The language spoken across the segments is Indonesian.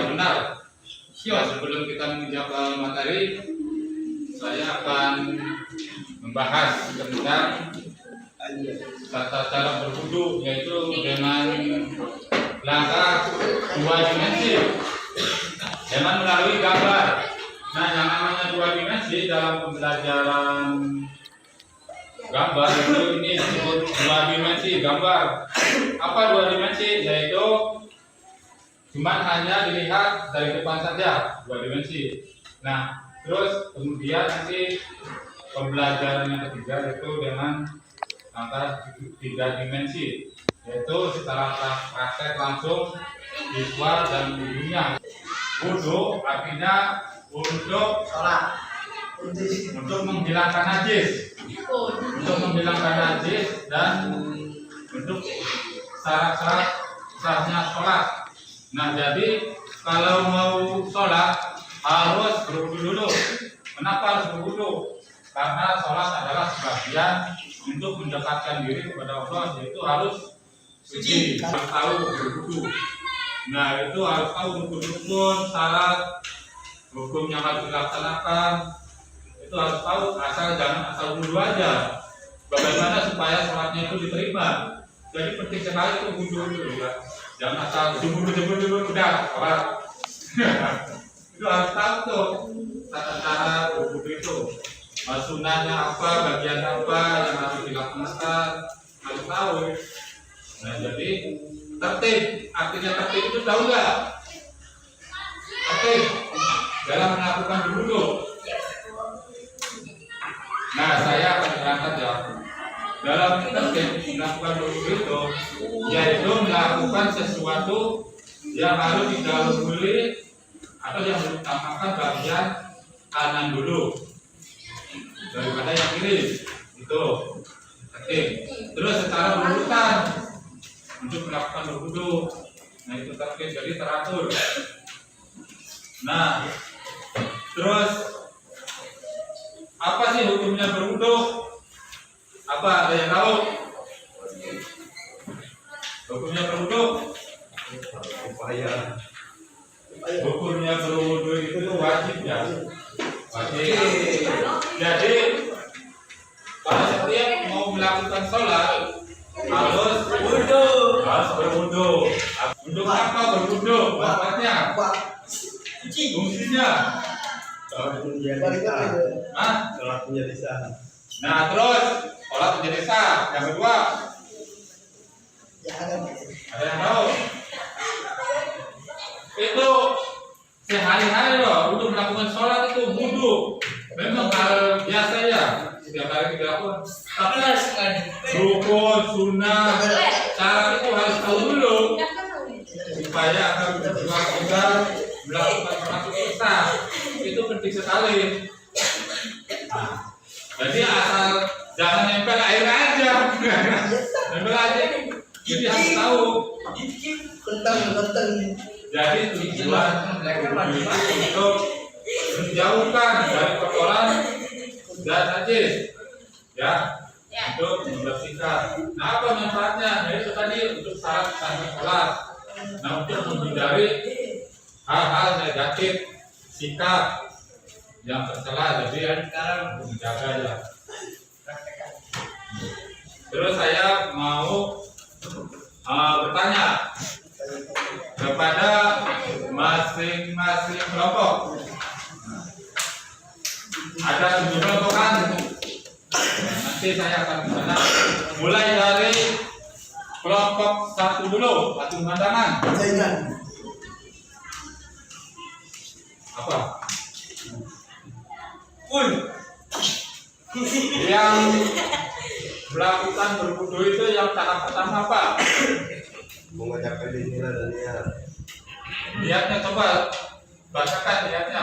benar. Ya, sebelum kita menjawab materi, saya akan membahas tentang tata cara berwudu, yaitu dengan langkah 2 dimensi dengan melalui gambar. Nah, yang namanya 2 dimensi dalam pembelajaran gambar itu ini disebut 2 dimensi gambar. Apa 2 dimensi? Yaitu cuman hanya dilihat dari depan saja, 2 dimensi. Nah, terus kemudian nanti pembelajaran yang ketiga yaitu dengan angka 3 dimensi, yaitu secara praktek langsung siswa dan gurunya. Wudu artinya untuk sholat, untuk menghilangkan najis, dan untuk syarat-syarat sahnya sholat. Nah, jadi kalau mau sholat harus berwudu dulu. Kenapa harus berwudu? Karena sholat adalah sebagian untuk mendekatkan diri kepada Allah, yaitu harus suci, harus tahu berwudu. Nah, itu harus tahu rukun-rukun, syarat, hukum yang harus dilaksanakan. Itu harus tahu, jangan asal wudu aja. Bagaimana supaya sholatnya itu diterima? Jadi penting sekali itu wudu dulu ya. Jangan asal jemur udah sholat. Itu harus tahu tuh tata cara wudu itu. Sunahnya apa, bagian apa yang harus dilaksanakan, harus tahu. Nah, jadi tertib, artinya tertib itu tahu nggak? Tertib dalam melakukan wudu. Nah, saya akan berangkat ya. Dalam tertib melakukan wudu itu, yaitu melakukan sesuatu yang harus didahului atau yang diutamakan bagian kanan dulu daripada yang kiri. Itu tertib. Terus secara berurutan untuk melakukan wudu. Nah, itu tertib, jadi teratur. Nah, terus apa sih hukumnya berwudu? Apa ada yang tahu? Hukumnya berwudu? Hukumnya berwudu itu wajib ya. Wajib. Jadi kalau setiap mau melakukan sholat harus berwudu. Untuk apa berwudu? Manfaatnya? Fungsinya? Sholat menjadi sah. Nah, terus sholat menjadi sah. Yang kedua, ada yang tahu? Itu sehari-hari loh untuk melakukan sholat itu wudu. Memang hal biasa ya, setiap hari dilakukan. Tapi rukun, sunnah, cara itu harus tahu dulu supaya akan juga melakukan sholat itu sah. Itu penting sekali. Nah, jadi asal jangan nempel air aja, nempel aja. Jadi harus tahu. Jadi tujuan untuk menjauhkan dari kotoran dan najis, ya, untuk membersihkan. Nah, apa manfaatnya? Yaitu tadi untuk syarat sahnya sholat. Nah, untuk menghindari hal-hal negatif, sikap yang tercela. Jadi sekarang menjaga ya. Terus saya mau bertanya kepada masing-masing kelompok. Ada 7 kelompok kan? Nanti saya akan kesana. Mulai dari kelompok 1 dulu, satu pandangan. Apa? Yang melakukan berwudu itu yang tahap pertama apa? Mengucapkan bismillah dan niat. Niatnya coba bacakan niatnya.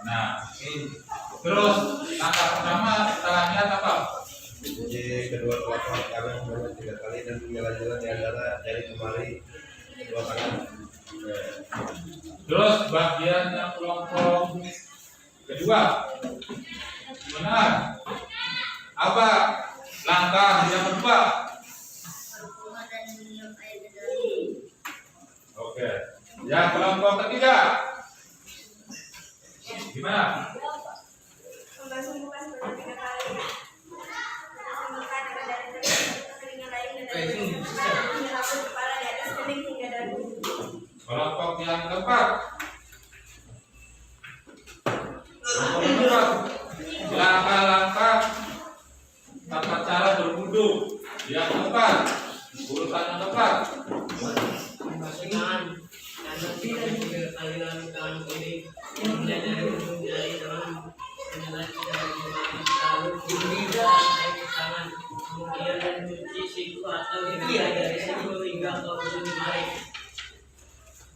Nah, terus langkah pertama setelah niat apa? Jadi kedua kelompok kami sebanyak 3 kali dan menjalan-jalan di antara dari kemari 2 kali. Terus bagiannya kelompok kedua. Benar. Apa langkah yang kedua? Oke. Yang kelompok ketiga. Gimana? Kelompok yang keempat. Kelompok yang keempat. Langkah-langkah tata cara berwudu. Yang keempat. Urutan yang keempat.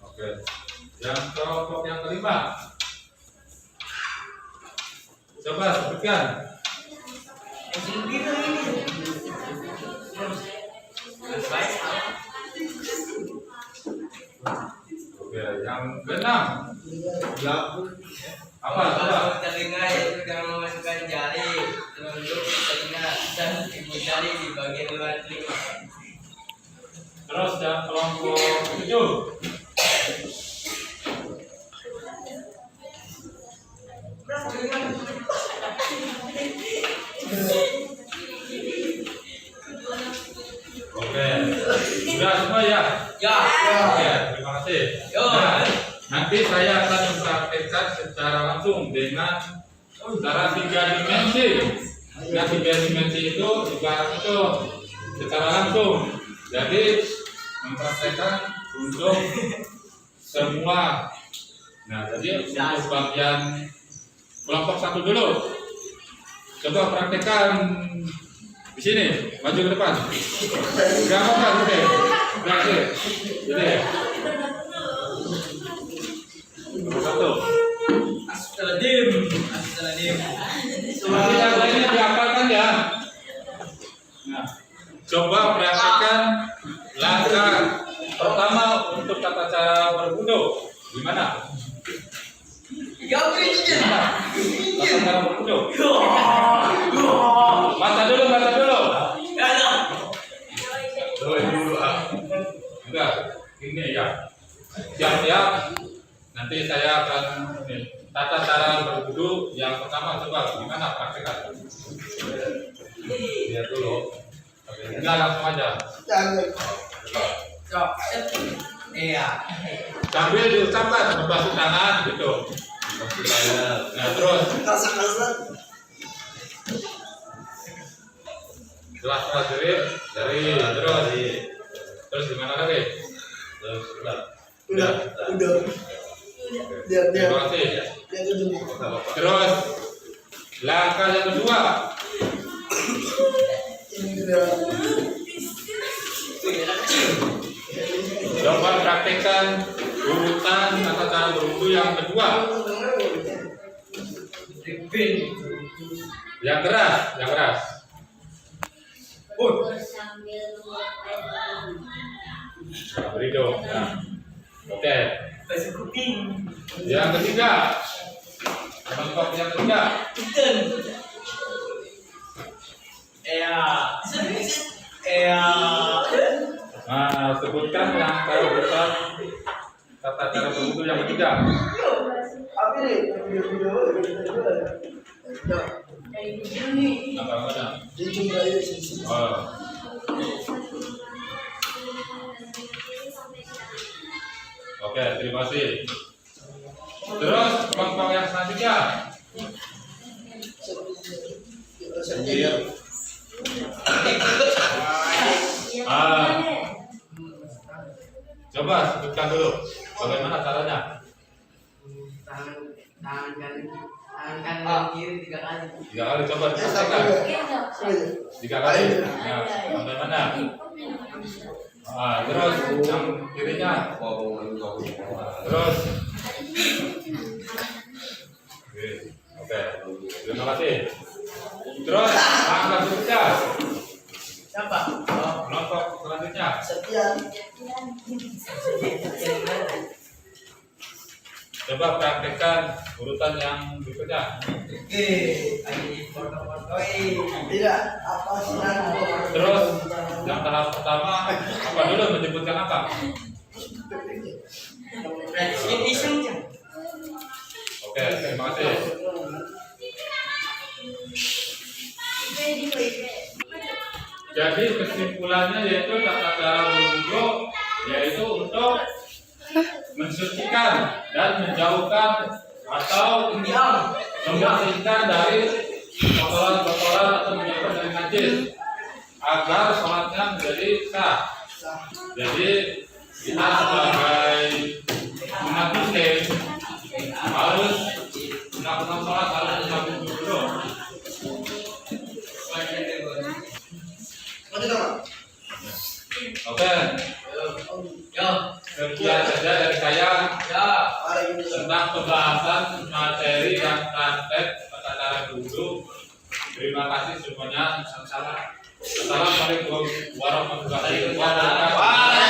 Oke. Yang kelompok yang kelima. Coba sebutkan. Oke, yang keenam. Apa? Coba. Telinga itu dengan memasukkan jari telunjuk telinga dan ibu jari di bagian luar telinga. Terus yang kelompok ketujuh. Oke, sudah semua ya? Ya. Oke, terima kasih. Nah, nanti saya akan mempraktekkan secara langsung dengan cara 3 dimensi. Nah, 3 dimensi itu ibarat itu secara langsung. Jadi mempraktekkan untuk semua. Nah, jadi untuk bagian kelompok satu dulu. Coba praktekkan di sini, maju ke depan. Enggak apa-apa, oke. Nah, oke. Jadi satu. Astagfirullahaladzim. Nanti yang lainnya dihafalkan ya. Nah, coba praktekkan langkah pertama untuk tata cara berwudu. Gimana? Tata cara berwudu. Mata dulu. Enggak, ini ya. Siap-siap. Nanti saya akan tata cara berwudu yang pertama coba gimana praktekkan. Lihat dulu. Enggak langsung aja. Iya. Sambil diucapkan membasuh tangan gitu. Nah terus setelah dari terus gimana lagi? Udah. Terima kasih. Terus langkah yang kedua. Coba praktekkan urutan tata cara berwudu yang kedua. Yang keras. Beri dong. Nah. Oke. Yang ketiga. Kelompok yang ketiga. Nah, sebutkan langkah urutan tata cara berwudu yang ketiga. Apa namanya? Oh. Oke, terima kasih. Terus kelompok yang selanjutnya. Coba sebutkan dulu bagaimana caranya. Tangan kanan kiri 3 kali. 3 kali coba praktekkan. 3 kali. Nah, bagaimana? Terus yang kirinya. Terus. Oke. Terima kasih. Terus langkah berikutnya. Siapa? Kelompok selanjutnya. Coba praktekkan urutan yang berikutnya. Oke, lagi foto-fotoin. Tidak, apa sedang Terus yang tahap pertama apa dulu menyebutkan apa? Rajin iseng jam. Oke, terima kasih. Jadi kesimpulannya yaitu tata cara berwudu yaitu untuk mensucikan dan menjauhkan atau Diam. membersihkan dari kotoran-kotoran atau menjauhkan dari najis agar sholatnya menjadi sah. Jadi kita sebagai umat muslim harus melakukan sholat harus mencakup dulu. Oke, Yo. sekian saja dari saya Ya. tentang pembahasan materi dan praktek tata cara berwudu. Terima kasih semuanya. Assalamualaikum warahmatullahi wabarakatuh.